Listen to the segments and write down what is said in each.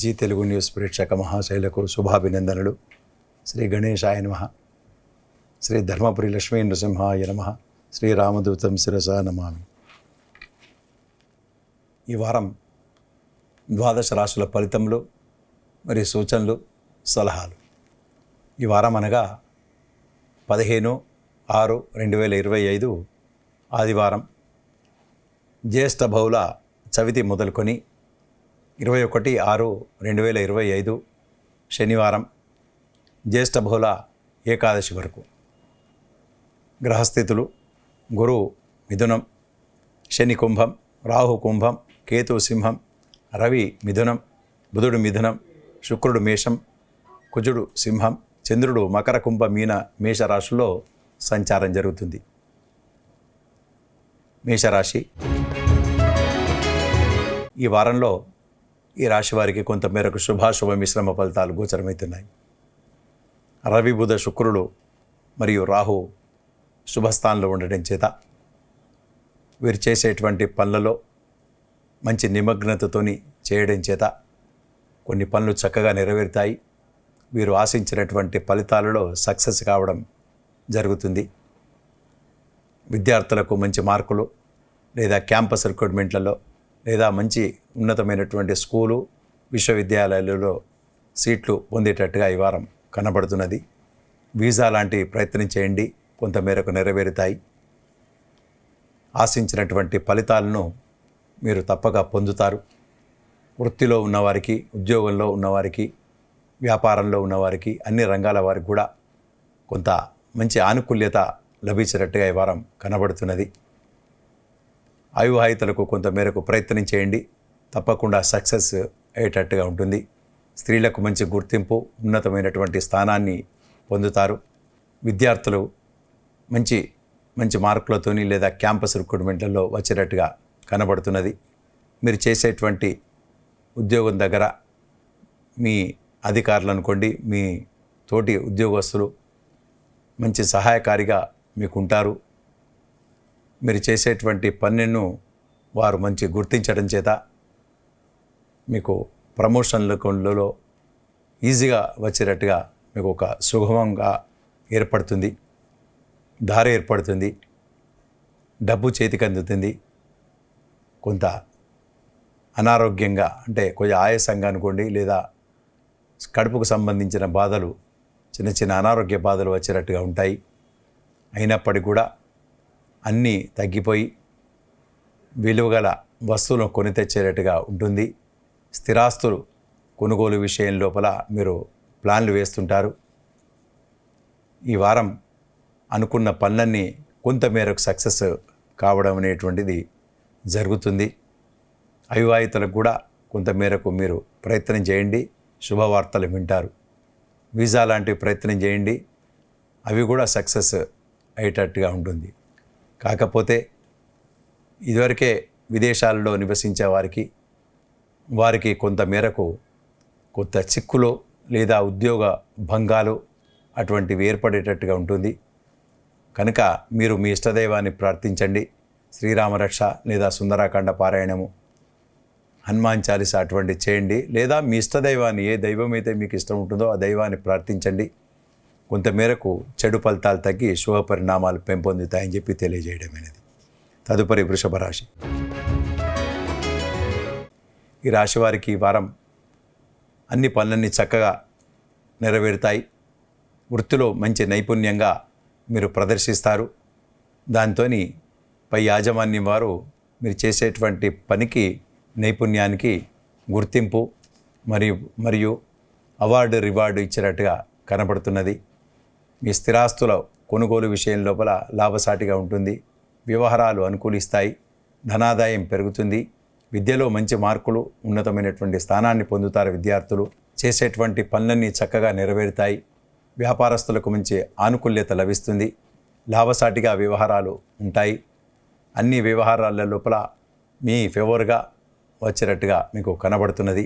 G Telugu news ప్రేక్షక మహాశైలకు శుభాభినందనలు. శ్రీ గణేశాయ నమః. శ్రీ ధర్మపురి లక్ష్మీ నృసింహాయ నమః. శ్రీ రామదూతం శిరసా నమామి. ఈ వారం ద్వాదశ రాశుల ఫలితములు మరియు సూచనలు, సలహాలు. ఈ వారం అనగా 15/6/2025 ఆదివారం, జ్యేష్ఠ బహుళ చవితి మొదలుకొని 21/6/2025 శనివారం, జ్యేష్ఠ బహుళ ఏకాదశి వరకు. గ్రహస్థితులు: గురువు మిథునం, శని కుంభం, రాహు కుంభం, కేతు సింహం, రవి మిథునం, బుధుడు మిథునం, శుక్రుడు మేషం, కుజుడు సింహం, చంద్రుడు మకర కుంభ మీన మేష రాశుల్లో సంచారం జరుగుతుంది. మేషరాశి. ఈ వారంలో ఈ రాశి వారికి కొంతమేరకు శుభాశుభ మిశ్రమ ఫలితాలు గోచరమవుతున్నాయి. రవి, బుధ, శుక్రుడు మరియు రాహు శుభస్థానంలో ఉండటం చేత వీరు చేసేటువంటి పనులలో మంచి నిమగ్నతతోని చేయడం చేత కొన్ని పనులు చక్కగా నెరవేరుతాయి. వీరు ఆశించినటువంటి ఫలితాలలో సక్సెస్ కావడం జరుగుతుంది. విద్యార్థులకు మంచి మార్కులు లేదా క్యాంపస్ రిక్రూట్మెంట్లలో లేదా మంచి ఉన్నతమైనటువంటి స్కూలు, విశ్వవిద్యాలయాలలో సీట్లు పొందేటట్టుగా ఈ వారం కనబడుతున్నది. వీసా లాంటి ప్రయత్నం చేయండి, కొంతమేరకు నెరవేరుతాయి. ఆశించినటువంటి ఫలితాలను మీరు తప్పక పొందుతారు. వృత్తిలో ఉన్నవారికి, ఉద్యోగంలో ఉన్నవారికి, వ్యాపారంలో ఉన్నవారికి, అన్ని రంగాల వారికి కూడా కొంత మంచి ఆనుకూల్యత లభించినట్టుగా ఈ వారం కనబడుతున్నది. అవివాహితులకు కొంతమేరకు ప్రయత్నం చేయండి, తప్పకుండా సక్సెస్ అయ్యేటట్టుగా ఉంటుంది. స్త్రీలకు మంచి గుర్తింపు, ఉన్నతమైనటువంటి స్థానాన్ని పొందుతారు. విద్యార్థులు మంచి మంచి మార్కులతోని లేదా క్యాంపస్ రిక్రూట్మెంట్లలో వచ్చేటట్టుగా కనబడుతున్నది. మీరు చేసేటువంటి ఉద్యోగం దగ్గర మీ అధికారులు అనుకోండి, మీ తోటి ఉద్యోగస్తులు మంచి సహాయకారిగా మీకు ఉంటారు. మీరు చేసేటువంటి పనిను వారు మంచి గుర్తించడం చేత మీకు ప్రమోషన్లలో ఈజీగా వచ్చేటట్టుగా మీకు ఒక సుగమంగా ఏర్పడుతుంది, దారి ఏర్పడుతుంది. డబ్బు చేతికి అందుతుంది. కొంత అనారోగ్యంగా అంటే కొంచెం ఆయాసంగా అనుకోండి, లేదా కడుపుకు సంబంధించిన బాధలు, చిన్న చిన్న అనారోగ్య బాధలు వచ్చేటట్టుగా ఉంటాయి. అయినప్పటికీ కూడా అన్నీ తగ్గిపోయి విలువగల వస్తువులను కొని తెచ్చేటట్టుగా ఉంటుంది. స్థిరాస్తులు కొనుగోలు విషయం లోపల మీరు ప్లాన్లు వేస్తుంటారు. ఈ వారం అనుకున్న పనులన్నీ కొంతమేరకు సక్సెస్ కావడం అనేటువంటిది జరుగుతుంది. అవివాహితులకు కూడా కొంతమేరకు మీరు ప్రయత్నం చేయండి, శుభవార్తలు వింటారు. వీసా లాంటి ప్రయత్నం చేయండి, అవి కూడా సక్సెస్ అయ్యేటట్టుగా ఉంటుంది. కాకపోతే ఇదివరకే విదేశాలలో నివసించే వారికి కొంతమేరకు కొత్త చిక్కులు లేదా ఉద్యోగ భంగాలు అటువంటివి ఏర్పడేటట్టుగా ఉంటుంది. కనుక మీరు మీ ఇష్టదైవాన్ని ప్రార్థించండి. శ్రీరామరక్ష లేదా సుందరాకాండ పారాయణము, హనుమాన్ చాలీసా అటువంటి చేయండి. లేదా మీ ఇష్టదైవాన్ని, ఏ దైవం అయితే మీకు ఇష్టం ఉంటుందో ఆ దైవాన్ని ప్రార్థించండి. కొంతమేరకు చెడు ఫలితాలు తగ్గి శుభ పరిణామాలు పెంపొందుతాయని చెప్పి తెలియజేయడమైనది. తదుపరి వృషభ రాశి. ఈ రాశి వారికి ఈ వారం అన్ని పనులన్నీ చక్కగా నెరవేరుతాయి. వృత్తిలో మంచి నైపుణ్యంగా మీరు ప్రదర్శిస్తారు. దాంతో పై యాజమాన్యం వారు మీరు చేసేటువంటి పనికి, నైపుణ్యానికి గుర్తింపు మరియు అవార్డు, రివార్డు ఇచ్చినట్టుగా కనబడుతున్నది. మీ స్థిరాస్తుల కొనుగోలు విషయం లోపల లాభసాటిగా ఉంటుంది. వ్యవహారాలు అనుకూలిస్తాయి. ధనాదాయం పెరుగుతుంది. విద్యలో మంచి మార్కులు, ఉన్నతమైనటువంటి స్థానాన్ని పొందుతారు. విద్యార్థులు చేసేటువంటి పనులన్నీ చక్కగా నెరవేరుతాయి. వ్యాపారస్తులకు మంచి ఆనుకూల్యత లభిస్తుంది. లాభసాటిగా వ్యవహారాలు ఉంటాయి. అన్ని వ్యవహారాల లోపల మీ ఫేవర్గా వచ్చేటట్టుగా మీకు కనబడుతున్నది.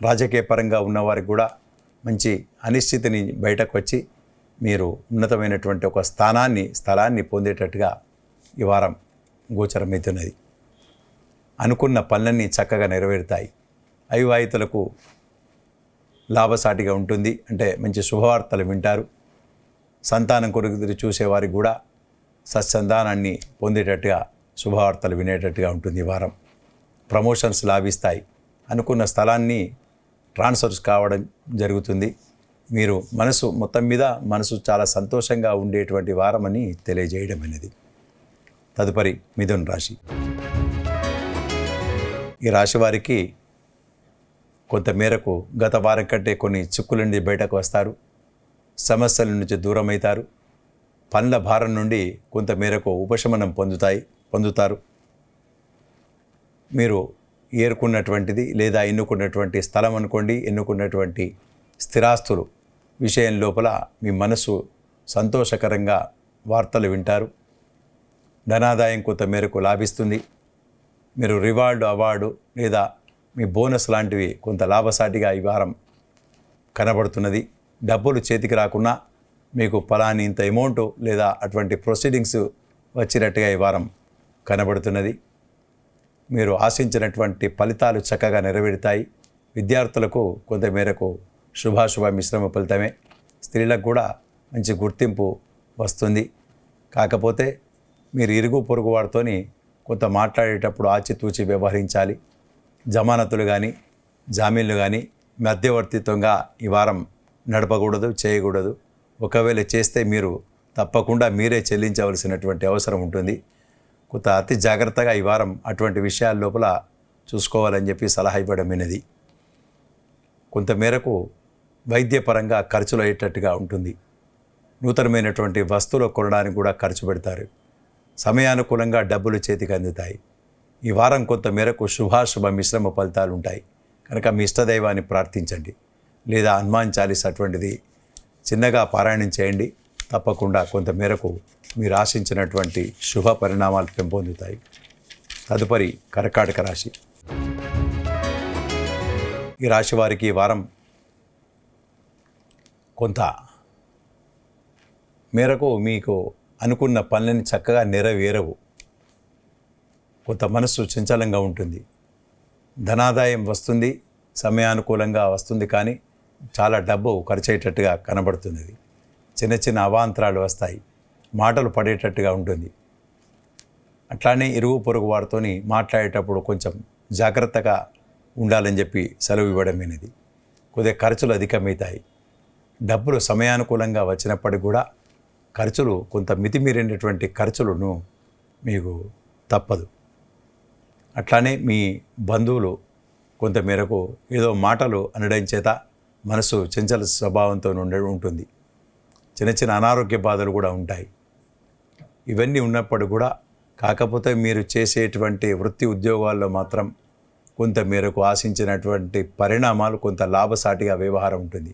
రాజకీయ పరంగా ఉన్నవారికి కూడా మంచి అనిశ్చితిని బయటకు వచ్చి మీరు ఉన్నతమైనటువంటి ఒక స్థలాన్ని పొందేటట్టుగా ఈ వారం గోచరమవుతున్నది. అనుకున్న పనులన్నీ చక్కగా నెరవేరుతాయి. అవివాహితులకు లాభసాటిగా ఉంటుంది, అంటే మంచి శుభవార్తలు వింటారు. సంతానం కొరకు ఎదురు చూసేవారికి కూడా సత్సంతానాన్ని పొందేటట్టుగా శుభవార్తలు వినేటట్టుగా ఉంటుంది ఈ వారం. ప్రమోషన్స్ లాభిస్తాయి. అనుకున్న స్థలాన్ని ట్రాన్స్ఫర్స్ కావడం జరుగుతుంది. మీరు మొత్తం మీద మనసు చాలా సంతోషంగా ఉండేటువంటి వారం అని తెలియజేయడం అనేది. తదుపరి మిథున రాశి. ఈ రాశి వారికి కొంతమేరకు గత వారం కంటే కొన్ని చిక్కుల నుండి బయటకు వస్తారు. సమస్యల నుంచి దూరం అవుతారు. పనుల భారం నుండి కొంతమేరకు ఉపశమనం పొందుతారు. మీరు ఏరుకున్నటువంటిది లేదా ఎన్నుకున్నటువంటి స్థలం అనుకోండి, ఎన్నుకున్నటువంటి స్థిరాస్తులు విషయం లోపల మీ మనసు సంతోషకరంగా వార్తలు వింటారు. ధనాదాయం కొంతమేరకు లాభిస్తుంది. మీరు రివార్డు, అవార్డు లేదా మీ బోనస్ లాంటివి కొంత లాభసాటిగా ఈ వారం కనబడుతున్నది. డబ్బులు చేతికి రాకున్నా మీకు ఫలాని ఇంత అమౌంట్ లేదా అటువంటి ప్రొసీడింగ్స్ వచ్చినట్టుగా ఈ వారం కనబడుతున్నది. మీరు ఆశించినటువంటి ఫలితాలు చక్కగా నెరవేరుతాయి. విద్యార్థులకు కొంతమేరకు శుభాశుభ మిశ్రమ ఫలితమే. స్త్రీలకు కూడా మంచి గుర్తింపు వస్తుంది. కాకపోతే మీరు ఇరుగు పొరుగు వారితోని కొంత మాట్లాడేటప్పుడు ఆచితూచి వ్యవహరించాలి. జమానతులు కానీ జామీన్లు కానీ మధ్యవర్తిత్వంగా ఈ వారం నడపకూడదు, చేయకూడదు. ఒకవేళ చేస్తే మీరు తప్పకుండా మీరే చెల్లించవలసినటువంటి అవసరం ఉంటుంది. కొంత అతి జాగ్రత్తగా ఈ వారం అటువంటి విషయాల లోపల చూసుకోవాలని చెప్పి సలహా ఇవ్వడం అనేది. కొంతమేరకు వైద్యపరంగా ఖర్చులు అయ్యేటట్టుగా ఉంటుంది. నూతనమైనటువంటి వస్తువులు కొనడానికి కూడా ఖర్చు పెడతారు. సమయానుకూలంగా డబ్బులు చేతికి అందుతాయి. ఈ వారం కొంతమేరకు శుభాశుభ మిశ్రమ ఫలితాలు ఉంటాయి. కనుక మీ ఇష్టదైవాన్ని ప్రార్థించండి, లేదా హనుమాన్ చాలీసా అటువంటిది చిన్నగా పారాయణం చేయండి. తప్పకుండా కొంతమేరకు మీరు ఆశించినటువంటి శుభ పరిణామాలు పెంపొందుతాయి. తదుపరి కర్కాటక రాశి. ఈ రాశి వారికి ఈ వారం కొంత మేరకు మీకు అనుకున్న పనులని చక్కగా నెరవేరవు. కొంత మనస్సు చంచలంగా ఉంటుంది. ధనాదాయం వస్తుంది, సమయానుకూలంగా వస్తుంది, కానీ చాలా డబ్బు ఖర్చు అయ్యేటట్టుగా కనబడుతున్నది. చిన్న చిన్న అవాంతరాలు వస్తాయి. మాటలు పడేటట్టుగా ఉంటుంది. అట్లానే ఇరుగు పొరుగు వారితోని మాట్లాడేటప్పుడు కొంచెం జాగ్రత్తగా ఉండాలని చెప్పి సెలవు ఇవ్వడమేనది. కొద్దిగా ఖర్చులు అధికమవుతాయి. డబ్బులు సమయానుకూలంగా వచ్చినప్పటికీ కూడా ఖర్చులు కొంత మితిమీరినటువంటి ఖర్చులను మీకు తప్పదు. అట్లానే మీ బంధువులు కొంతమేరకు ఏదో మాటలు అనడం చేత మనసు చంచల స్వభావంతో ఉంటుంది. చిన్న చిన్న అనారోగ్య బాధలు కూడా ఉంటాయి. ఇవన్నీ ఉన్నప్పుడు కూడా కాకపోతే మీరు చేసేటువంటి వృత్తి ఉద్యోగాల్లో మాత్రం కొంతమేరకు ఆశించినటువంటి పరిణామాలు కొంత లాభసాటిగా వ్యవహారం ఉంటుంది.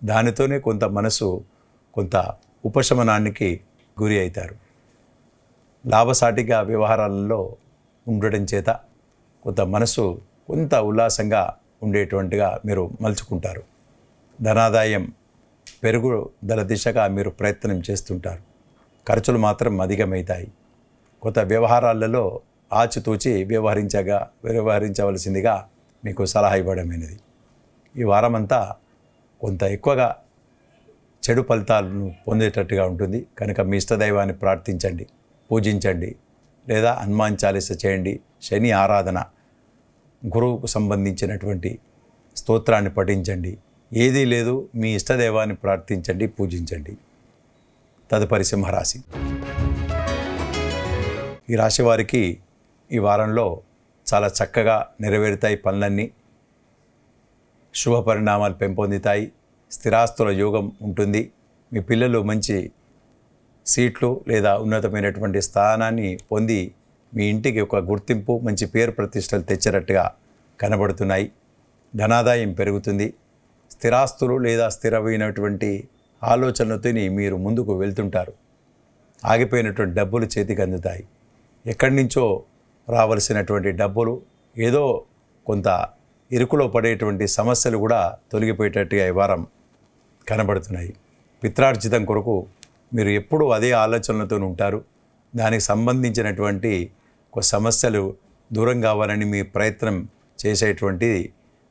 దానితోనే కొంత మనసు కొంత ఉపశమనానికి గురి అవుతారు. లాభసాటిగా వ్యవహారాలలో ఉండడం చేత కొంత మనసు కొంత ఉల్లాసంగా ఉండేటువంటిగా మీరు మలుచుకుంటారు. ధనాదాయం పెరుగుదల దిశగా మీరు ప్రయత్నం చేస్తుంటారు. ఖర్చులు మాత్రం అధికమవుతాయి. కొత్త వ్యవహారాలలో ఆచితూచి వ్యవహరించవలసిందిగా మీకు సలహా ఇవ్వడమైనది. ఈ వారమంతా కొంత ఎక్కువగా చెడు ఫలితాలను పొందేటట్టుగా ఉంటుంది. కనుక మీ ఇష్టదైవాన్ని ప్రార్థించండి, పూజించండి, లేదా హనుమాన్ చాలీసా చేయండి. శని ఆరాధన, గురువుకు సంబంధించినటువంటి స్తోత్రాన్ని పఠించండి. ఏదీ లేదు, మీ ఇష్టదైవాన్ని ప్రార్థించండి, పూజించండి. తదుపరి సింహరాశి. ఈ రాశి వారికి ఈ వారంలో చాలా చక్కగా నెరవేరుతాయి పనులన్నీ. శుభ పరిణామాలు పెంపొందుతాయి. స్థిరాస్తుల యోగం ఉంటుంది. మీ పిల్లలు మంచి సీట్లు లేదా ఉన్నతమైనటువంటి స్థానాన్ని పొంది మీ ఇంటికి ఒక గుర్తింపు, మంచి పేరు ప్రతిష్టలు తెచ్చేటట్టుగా కనబడుతున్నాయి. ధనాదాయం పెరుగుతుంది. స్థిరాస్తులు లేదా స్థిరమైనటువంటి ఆలోచనలతో మీరు ముందుకు వెళ్తుంటారు. ఆగిపోయినటువంటి డబ్బులు చేతికి అందుతాయి. ఎక్కడి నుంచో రావలసినటువంటి డబ్బులు ఏదో కొంత ఇరుకులో పడేటువంటి సమస్యలు కూడా తొలగిపోయేటట్టుగా ఈ వారం కనబడుతున్నాయి. పిత్రార్జితం కొరకు మీరు ఎప్పుడూ అదే ఆలోచనలతో ఉంటారు. దానికి సంబంధించినటువంటి సమస్యలు దూరం కావాలని మీ ప్రయత్నం చేసేటువంటి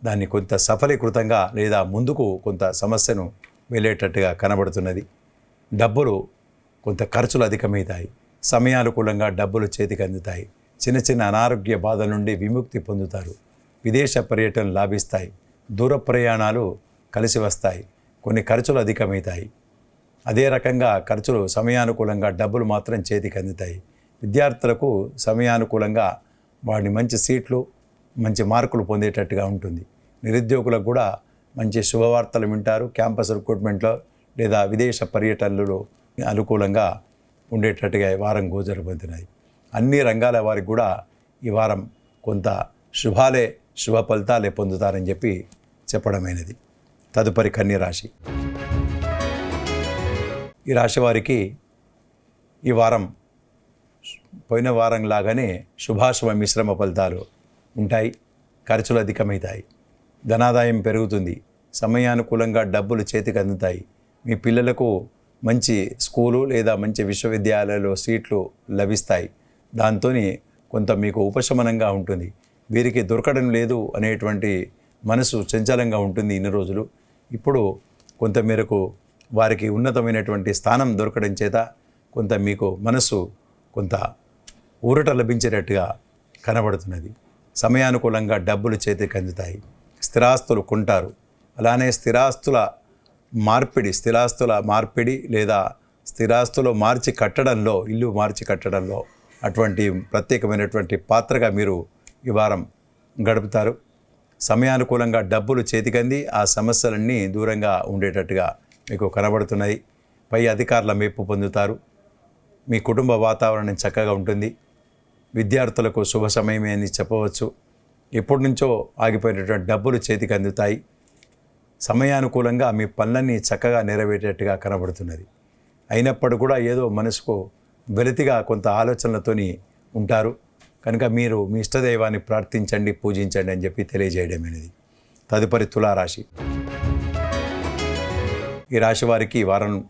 దాన్ని కొంత సఫలీకృతంగా లేదా ముందుకు కొంత సమస్యను వెళ్ళేటట్టుగా కనబడుతున్నది. డబ్బులు కొంత ఖర్చులు అధికమవుతాయి. సమయానుకూలంగా డబ్బులు చేతికి అందుతాయి. చిన్న చిన్న అనారోగ్య బాధల నుండి విముక్తి పొందుతారు. విదేశ పర్యటనలు లాభిస్తాయి. దూర ప్రయాణాలు కలిసి వస్తాయి. కొన్ని ఖర్చులు అధికమవుతాయి. అదే రకంగా ఖర్చులు సమయానుకూలంగా డబ్బులు మాత్రం చేతికి అందుతాయి. విద్యార్థులకు సమయానుకూలంగా వాడిని మంచి సీట్లు మంచి మార్కులు పొందేటట్టుగా ఉంటుంది. నిరుద్యోగులకు కూడా మంచి శుభవార్తలు వింటారు. క్యాంపస్ రిక్రూట్మెంట్లో లేదా విదేశ పర్యటనలలో అనుకూలంగా ఉండేటట్టుగా ఈ వారం గోచరపడుతున్నాయి. అన్ని రంగాల వారికి కూడా ఈ వారం కొంత శుభ ఫలితాలే పొందుతారని చెప్పి చెప్పడమైనది. తదుపరి కన్య రాశి. ఈ రాశి వారికి ఈ వారం పోయిన వారం లాగానే శుభాశుభ మిశ్రమ ఫలితాలు ఉంటాయి. ఖర్చులు అధికమవుతాయి. ధనాదాయం పెరుగుతుంది. సమయానుకూలంగా డబ్బులు చేతికి అందుతాయి. మీ పిల్లలకు మంచి స్కూలు లేదా మంచి విశ్వవిద్యాలయాల్లో సీట్లు లభిస్తాయి. దాంతో కొంత మీకు ఉపశమనంగా ఉంటుంది. వీరికి దొరకడం లేదు అనేటువంటి మనసు చంచలంగా ఉంటుంది ఇన్ని రోజులు. ఇప్పుడు కొంత మేరకు వారికి ఉన్నతమైనటువంటి స్థానం దొరకడం చేత కొంత మీకు మనసు కొంత ఊరట లభించేటట్టుగా కనబడుతున్నది. సమయానుకూలంగా డబ్బులు చేతికి అందుతాయి. స్థిరాస్తులు కొంటారు. అలానే స్థిరాస్తుల మార్పిడి లేదా స్థిరాస్తులు మార్చి కట్టడంలో ఇల్లు మార్చి కట్టడంలో అటువంటి ప్రత్యేకమైనటువంటి పాత్రగా మీరు ఈ వారం గడుపుతారు. సమయానుకూలంగా డబ్బులు చేతికంది ఆ సమస్యలన్నీ దూరంగా ఉండేటట్టుగా మీకు కనబడుతున్నాయి. పై అధికారుల మెప్పు పొందుతారు. మీ కుటుంబ వాతావరణం చక్కగా ఉంటుంది. విద్యార్థులకు శుభ సమయమే అని చెప్పవచ్చు. ఎప్పటి నుంచో ఆగిపోయినటువంటి డబ్బులు చేతికి అందుతాయి. సమయానుకూలంగా మీ పనులన్నీ చక్కగా నెరవేరేటట్టుగా కనబడుతున్నది. అయినప్పుడు కూడా ఏదో మనసుకు వెలితిగా కొంత ఆలోచనలతోని ఉంటారు. కనుక మీరు మీ ఇష్టదైవాన్ని ప్రార్థించండి, పూజించండి అని చెప్పి తెలియజేయడం అనేది. తదుపరి తులారాశి. ఈ రాశి వారికి ఈ వారం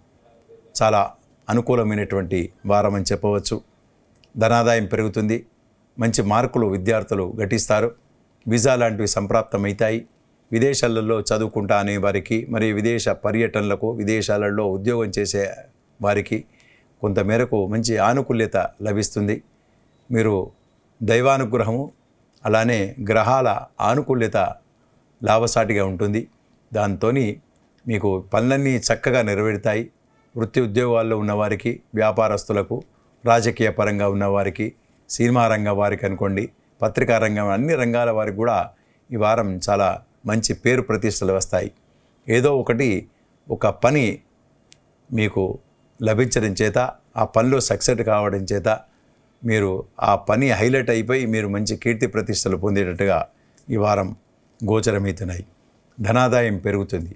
చాలా అనుకూలమైనటువంటి వారం అని చెప్పవచ్చు. ధనాదాయం పెరుగుతుంది. మంచి మార్కులు విద్యార్థులు ఘటిస్తారు. వీసా లాంటివి సంప్రాప్తమవుతాయి. విదేశాలలో చదువుకుంటా అనే వారికి మరియు విదేశ పర్యటనలకు విదేశాలలో ఉద్యోగం చేసే వారికి కొంతమేరకు మంచి ఆనుకూల్యత లభిస్తుంది. మీరు దైవానుగ్రహము అలానే గ్రహాల ఆనుకూల్యత లాభసాటిగా ఉంటుంది. దాంతో మీకు పనులన్నీ చక్కగా నెరవేరుతాయి. వృత్తి ఉద్యోగాల్లో ఉన్నవారికి, వ్యాపారస్తులకు, రాజకీయ పరంగా ఉన్నవారికి, సినిమా రంగం వారికి అనుకోండి, పత్రికా రంగం అన్ని రంగాల వారికి కూడా ఈ వారం చాలా మంచి పేరు ప్రతిష్టలు వస్తాయి. ఏదో ఒక పని మీకు లభించడం చేత ఆ పనిలో సక్సెస్ కావడం చేత మీరు ఆ పని హైలైట్ అయిపోయి మీరు మంచి కీర్తి ప్రతిష్టలు పొందేటట్టుగా ఈ వారం గోచరమవుతున్నాయి. ధనాదాయం పెరుగుతుంది.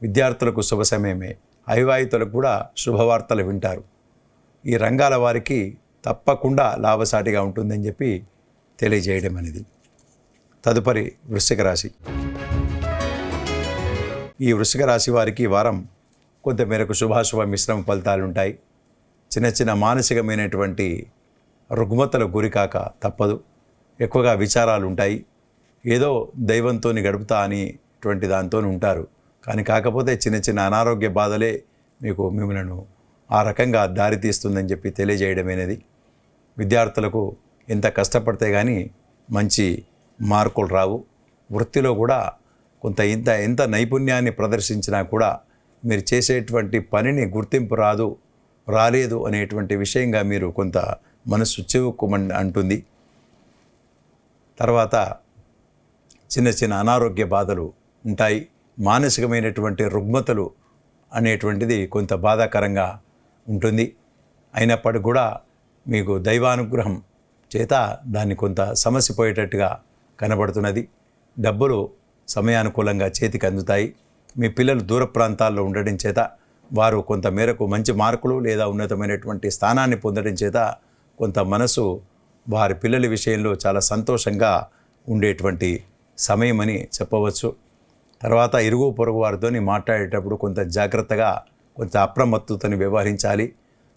విద్యార్థులకు శుభ సమయమే. అవివాహితులకు కూడా శుభవార్తలు వింటారు. ఈ రంగాల వారికి తప్పకుండా లాభసాటిగా ఉంటుందని చెప్పి తెలియజేయడం అనేది. తదుపరి వృశ్చిక రాశి. ఈ వృశ్చిక రాశి వారికి ఈ వారం కొంతమేరకు శుభాశుభ మిశ్రమ ఫలితాలు ఉంటాయి. చిన్న చిన్న మానసికమైనటువంటి రుగ్మతలకు గురికాక తప్పదు. ఎక్కువగా విచారాలు ఉంటాయి. ఏదో దైవంతో గడుపుతా అనేటువంటి దాంతో ఉంటారు. కానీ కాకపోతే చిన్న చిన్న అనారోగ్య బాధలే మిమ్మల్ని ఆ రకంగా దారితీస్తుందని చెప్పి తెలియజేయడమనేది. విద్యార్థులకు ఎంత కష్టపడితే కానీ మంచి మార్కులు రావు. వృత్తిలో కూడా ఎంత నైపుణ్యాన్ని ప్రదర్శించినా కూడా మీరు చేసేటువంటి పనిని గుర్తింపు రాలేదు అనేటువంటి విషయంగా మీరు కొంత మనసు చివుక్కుమని అంటుంది. తర్వాత చిన్న చిన్న అనారోగ్య బాధలు ఉంటాయి. మానసికమైనటువంటి రుగ్మతలు అనేటువంటిది కొంత బాధాకరంగా ఉంటుంది. అయినప్పటికీ కూడా మీకు దైవానుగ్రహం చేత దాన్ని కొంత సమస్య పోయేటట్టుగా కనబడుతున్నది. డబ్బులు సమయానుకూలంగా చేతికి అందుతాయి. మీ పిల్లలు దూర ప్రాంతాల్లో ఉండడం చేత వారు కొంత మేరకు మంచి మార్కులు లేదా ఉన్నతమైనటువంటి స్థానాన్ని పొందడం చేత కొంత మనసు వారి పిల్లల విషయంలో చాలా సంతోషంగా ఉండేటువంటి సమయమని చెప్పవచ్చు. తర్వాత ఇరుగు పొరుగు వారితో మాట్లాడేటప్పుడు కొంత జాగ్రత్తగా కొంత అప్రమత్తతని వ్యవహరించాలి.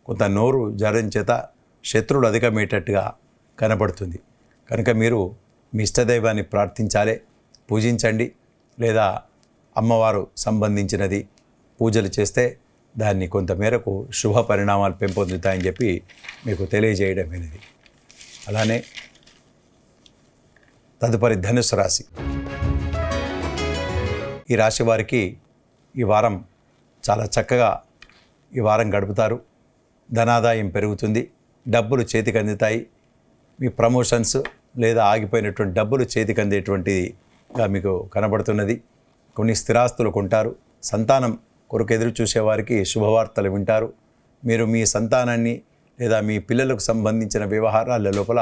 కొంత నోరు జారడం చేత శత్రువులు అధికమయ్యేటట్టుగా కనబడుతుంది. కనుక మీరు మీ ఇష్టదైవాన్ని ప్రార్థించాలి, పూజించండి, లేదా అమ్మవారు సంబంధించినది పూజలు చేస్తే దాన్ని కొంతమేరకు శుభ పరిణామాలు పెంపొందుతాయని చెప్పి మీకు తెలియజేయడమైనది. అలానే తదుపరి ధనుసు రాశి. ఈ రాశి వారికి ఈ వారం చాలా చక్కగా ఈ వారం గడుపుతారు. ధనాదాయం పెరుగుతుంది, డబ్బులు చేతికి అందుతాయి. మీ ప్రమోషన్స్ లేదా ఆగిపోయినటువంటి డబ్బులు చేతికి అందేటువంటిగా మీకు కనబడుతున్నది. కొన్ని స్థిరాస్తులు కొంటారు. సంతానం కొరకు ఎదురు చూసేవారికి శుభవార్తలు వింటారు. మీరు మీ సంతానాన్ని లేదా మీ పిల్లలకు సంబంధించిన వ్యవహారాల లోపల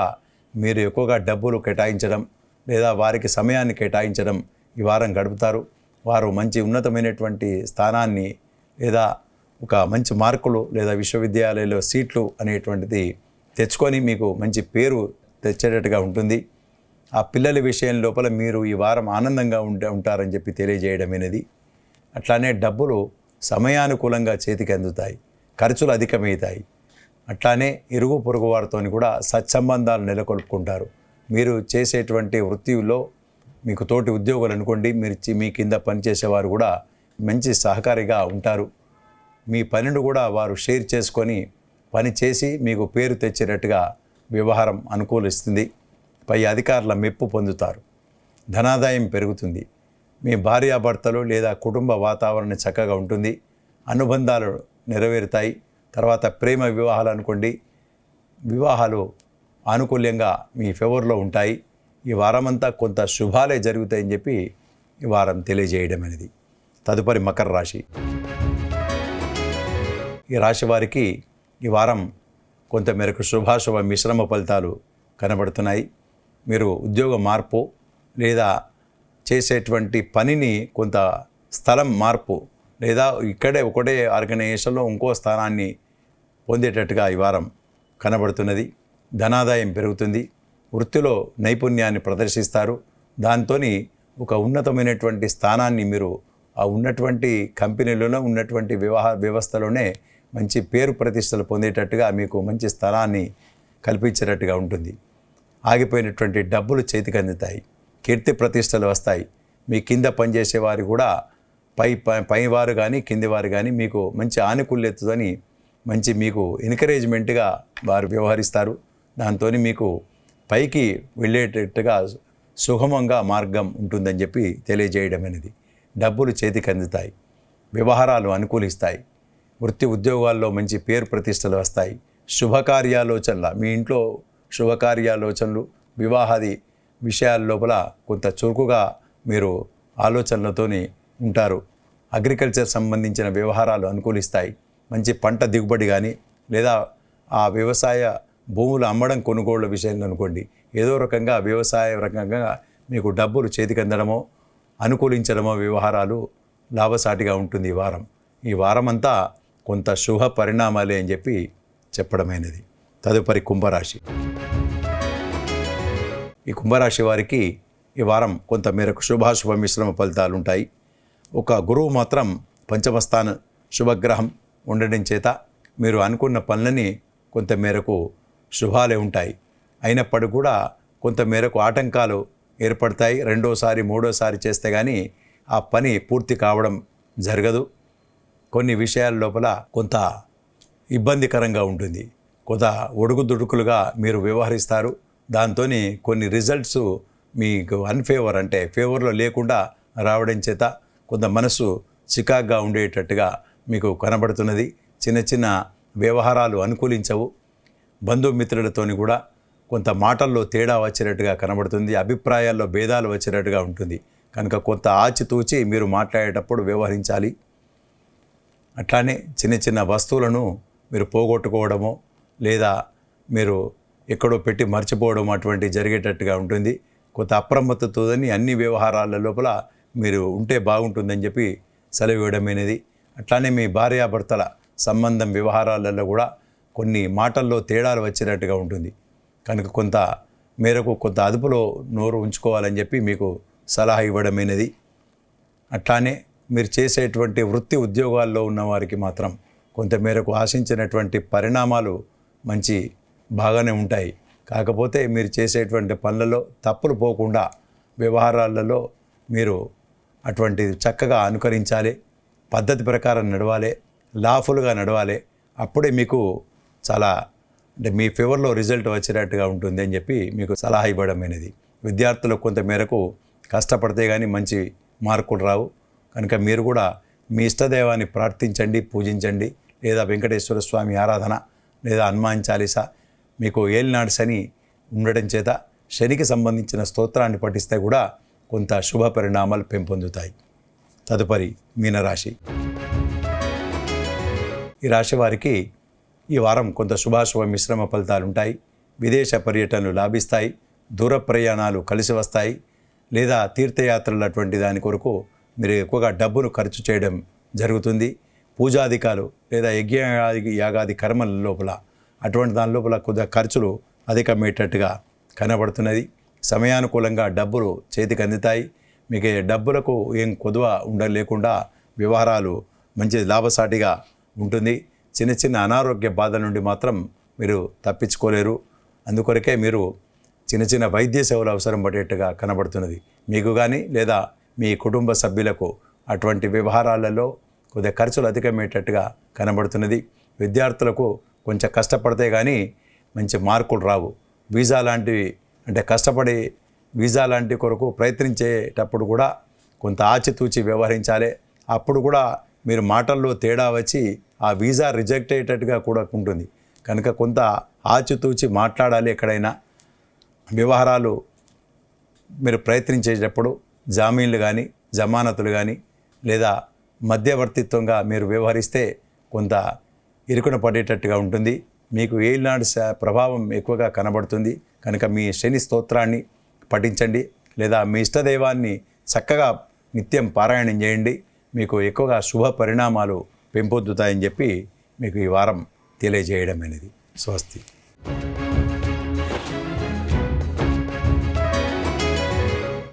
మీరు ఎక్కువగా డబ్బులు కేటాయించడం లేదా వారికి సమయాన్ని కేటాయించడం ఈ వారం గడుపుతారు. వారు మంచి ఉన్నతమైనటువంటి స్థానాన్ని లేదా ఒక మంచి మార్కులు లేదా విశ్వవిద్యాలయంలో సీట్లు అనేటువంటిది తెచ్చుకొని మీకు మంచి పేరు తెచ్చేటట్టుగా ఉంటుంది. ఆ పిల్లల విషయం లోపల మీరు ఈ వారం ఆనందంగా ఉంటారని చెప్పి తెలియజేయడమైనది. అట్లానే డబ్బులు సమయానుకూలంగా చేతికి అందుతాయి, ఖర్చులు అధికమవుతాయి. అట్లానే ఇరుగు పొరుగు వారితో కూడా సత్సంబంధాలు నెలకొల్పుకుంటారు. మీరు చేసేటువంటి వృత్తిలో మీకు తోటి ఉద్యోగులు అనుకోండి, మీ కింద పనిచేసేవారు కూడా మంచి సహకారిగా ఉంటారు. మీ పనిని కూడా వారు షేర్ చేసుకొని పని చేసి మీకు పేరు తెచ్చేటట్టుగా వ్యవహారం అనుకూలిస్తుంది. పై అధికారుల మెప్పు పొందుతారు. ధనాదాయం పెరుగుతుంది. మీ భార్యాభర్తలు లేదా కుటుంబ వాతావరణం చక్కగా ఉంటుంది. అనుబంధాలు నెరవేరుతాయి. తర్వాత ప్రేమ వివాహాలు అనుకోండి, వివాహాలు ఆనుకూల్యంగా మీ ఫేవర్లో ఉంటాయి. ఈ వారమంతా కొంత శుభాలే జరుగుతాయని చెప్పి ఈ వారం తెలియజేయడం అనేది. తదుపరి మకర రాశి. ఈ రాశి వారికి ఈ వారం కొంతమేరకు శుభాశుభ మిశ్రమ ఫలితాలు కనబడుతున్నాయి. మీరు ఉద్యోగ మార్పు లేదా చేసేటువంటి పనిని కొంత స్థలం మార్పు లేదా ఇక్కడే ఒకటే ఆర్గనైజేషన్లో ఇంకో స్థానాన్ని పొందేటట్టుగా ఈ వారం కనబడుతున్నది. ధనాదాయం పెరుగుతుంది. వృత్తిలో నైపుణ్యాన్ని ప్రదర్శిస్తారు. దాంతో ఒక ఉన్నతమైనటువంటి స్థానాన్ని మీరు ఆ ఉన్నటువంటి కంపెనీలోనే ఉన్నటువంటి వ్యవస్థలోనే మంచి పేరు ప్రతిష్టలు పొందేటట్టుగా మీకు మంచి స్థానాన్ని కల్పించేటట్టుగా ఉంటుంది. ఆగిపోయినటువంటి డబ్బులు చేతికి అందుతాయి. కీర్తి ప్రతిష్టలు వస్తాయి. మీ కింద పనిచేసే వారు కూడా పైవారు కానీ కిందివారు కానీ మీకు మంచి ఆనుకూల్యతని మంచి మీకు ఎంకరేజ్మెంట్గా వారు వ్యవహరిస్తారు. దాంతో మీకు పైకి వెళ్ళేటట్టుగా సుగమంగా మార్గం ఉంటుందని చెప్పి తెలియజేయడం అనేది. డబ్బులు చేతికి అందుతాయి. వ్యవహారాలు అనుకూలిస్తాయి. వృత్తి ఉద్యోగాల్లో మంచి పేరు ప్రతిష్టలు వస్తాయి. శుభకార్యాలోచనలు, మీ ఇంట్లో శుభకార్యాలోచనలు, వివాహాది విషయాల లోపల కొంత చురుకుగా మీరు ఆలోచనలతోని ఉంటారు. అగ్రికల్చర్ సంబంధించిన వ్యవహారాలు అనుకూలిస్తాయి. మంచి పంట దిగుబడి కానీ లేదా ఆ వ్యవసాయ భూములు అమ్మడం కొనుగోళ్ల విషయంలో అనుకోండి, ఏదో రకంగా వ్యవసాయ రకంగా మీకు డబ్బులు చేతికి అందడమో అనుకూలించడమో వ్యవహారాలు లాభసాటిగా ఉంటుంది ఈ వారం. ఈ వారమంతా కొంత శుభ పరిణామాలే అని చెప్పి చెప్పడమైనది. తదుపరి కుంభరాశి. ఈ కుంభరాశి వారికి ఈ వారం కొంతమేరకు శుభాశుభ మిశ్రమ ఫలితాలు ఉంటాయి. ఒక గురువు మాత్రం పంచమస్థాన శుభగ్రహం ఉండడం చేత మీరు అనుకున్న పనులని కొంతమేరకు శుభాలే ఉంటాయి. అయినప్పటికీ కూడా కొంతమేరకు ఆటంకాలు ఏర్పడతాయి. రెండోసారి మూడోసారి చేస్తే కానీ ఆ పని పూర్తి కావడం జరగదు. కొన్ని విషయాల లోపల కొంత ఇబ్బందికరంగా ఉంటుంది. కొంత ఒడుగుదుడుకులుగా మీరు వ్యవహరిస్తారు. దాంతో కొన్ని రిజల్ట్స్ మీకు అన్ఫేవర్ అంటే ఫేవర్లో లేకుండా రావడం చేత కొంత మనసు చికాగ్గా ఉండేటట్టుగా మీకు కనబడుతున్నది. చిన్న చిన్న వ్యవహారాలు అనుకూలించవు. బంధుమిత్రులతోని కూడా కొంత మాటల్లో తేడా వచ్చేటట్టుగా కనబడుతుంది. అభిప్రాయాల్లో భేదాలు వచ్చేటట్టుగా ఉంటుంది. కనుక కొంత ఆచితూచి మీరు మాట్లాడేటప్పుడు వ్యవహరించాలి. అట్లానే చిన్న చిన్న వస్తువులను మీరు పోగొట్టుకోవడమో లేదా మీరు ఎక్కడో పెట్టి మర్చిపోవడం అటువంటి జరిగేటట్టుగా ఉంటుంది. కొంత అప్రమత్తతోని అన్ని వ్యవహారాల లోపల మీరు ఉంటే బాగుంటుందని చెప్పి సెలవు ఇవ్వడమైనది. అట్లానే మీ భార్యాభర్తల సంబంధం వ్యవహారాలలో కూడా కొన్ని మాటల్లో తేడాలు వచ్చేటట్టుగా ఉంటుంది. కనుక కొంత మేరకు కొంత అదుపులో నోరు ఉంచుకోవాలని చెప్పి మీకు సలహా ఇవ్వడమైనది. అట్లానే మీరు చేసేటువంటి వృత్తి ఉద్యోగాల్లో ఉన్న వారికి మాత్రం కొంతమేరకు ఆశించినటువంటి పరిణామాలు మంచి బాగానే ఉంటాయి. కాకపోతే మీరు చేసేటువంటి పనులలో తప్పులు పోకుండా వ్యవహారాలలో మీరు అటువంటి చక్కగా అనుకరించాలి, పద్ధతి ప్రకారం నడవాలి, లాఫుల్గా నడవాలి. అప్పుడే మీకు చాలా అంటే మీ ఫేవర్లో రిజల్ట్ వచ్చేటట్టుగా ఉంటుంది అని చెప్పి మీకు సలహా ఇవ్వడం అనేది. విద్యార్థులకు కొంత మేరకు కష్టపడితే కానీ మంచి మార్కులు రావు. కనుక మీరు కూడా మీ ఇష్టదైవాన్ని ప్రార్థించండి, పూజించండి. లేదా వెంకటేశ్వర స్వామి ఆరాధన లేదా హనుమాన్ చాలీసా, మీకు ఏలినాడు శని ఉండడం చేత శనికి సంబంధించిన స్తోత్రాన్ని పఠిస్తే కూడా కొంత శుభ పరిణామాలు పెంపొందుతాయి. తదుపరి మీనరాశి. ఈ రాశి వారికి ఈ వారం కొంత శుభాశుభ మిశ్రమ ఫలితాలు ఉంటాయి. విదేశ పర్యటనలు లాభిస్తాయి. దూర ప్రయాణాలు కలిసి వస్తాయి. లేదా తీర్థయాత్రలు అటువంటి దాని కొరకు మీరు ఎక్కువగా డబ్బును ఖర్చు చేయడం జరుగుతుంది. పూజాధికాలు లేదా యాగాది కర్మల లోపల అటువంటి దాని లోపల కొద్దిగా ఖర్చులు అధికమయ్యేటట్టుగా కనబడుతున్నది. సమయానుకూలంగా డబ్బులు చేతికి అందుతాయి. మీకు డబ్బులకు ఏం కొదువ ఉండలేకుండా వ్యవహారాలు మంచి లాభసాటిగా ఉంటుంది. చిన్న చిన్న అనారోగ్య బాధల నుండి మాత్రం మీరు తప్పించుకోలేరు. అందుకొరకే మీరు చిన్న చిన్న వైద్య సేవలు అవసరం పడేట్టుగా కనబడుతున్నది. మీకు కానీ లేదా మీ కుటుంబ సభ్యులకు అటువంటి వ్యవహారాలలో కొద్దిగా ఖర్చులు అధికమయ్యేటట్టుగా కనబడుతున్నది. విద్యార్థులకు కొంచెం కష్టపడితే కానీ మంచి మార్కులు రావు. వీసా లాంటివి అంటే కష్టపడి వీసా లాంటి కొరకు ప్రయత్నించేటప్పుడు కూడా కొంత ఆచితూచి వ్యవహరించాలి. అప్పుడు కూడా మీరు మాటల్లో తేడా వచ్చి ఆ వీసా రిజెక్ట్ అయ్యేటట్టుగా కూడా ఉంటుంది. కనుక కొంత ఆచితూచి మాట్లాడాలి. ఎక్కడైనా వ్యవహారాలు మీరు ప్రయత్నించేటప్పుడు జామీన్లు కానీ జమానతులు కానీ లేదా మధ్యవర్తిత్వంగా మీరు వ్యవహరిస్తే కొంత ఇరుకున పడేటట్టుగా ఉంటుంది. మీకు ఏలినాడు ప్రభావం ఎక్కువగా కనబడుతుంది. కనుక మీ శని స్తోత్రాన్ని పఠించండి లేదా మీ ఇష్టదైవాన్ని చక్కగా నిత్యం పారాయణం చేయండి. మీకు ఎక్కువగా శుభ పరిణామాలు పెంపొందుతాయని చెప్పి మీకు ఈ వారం తెలియజేయడం అనేది. స్వస్తి.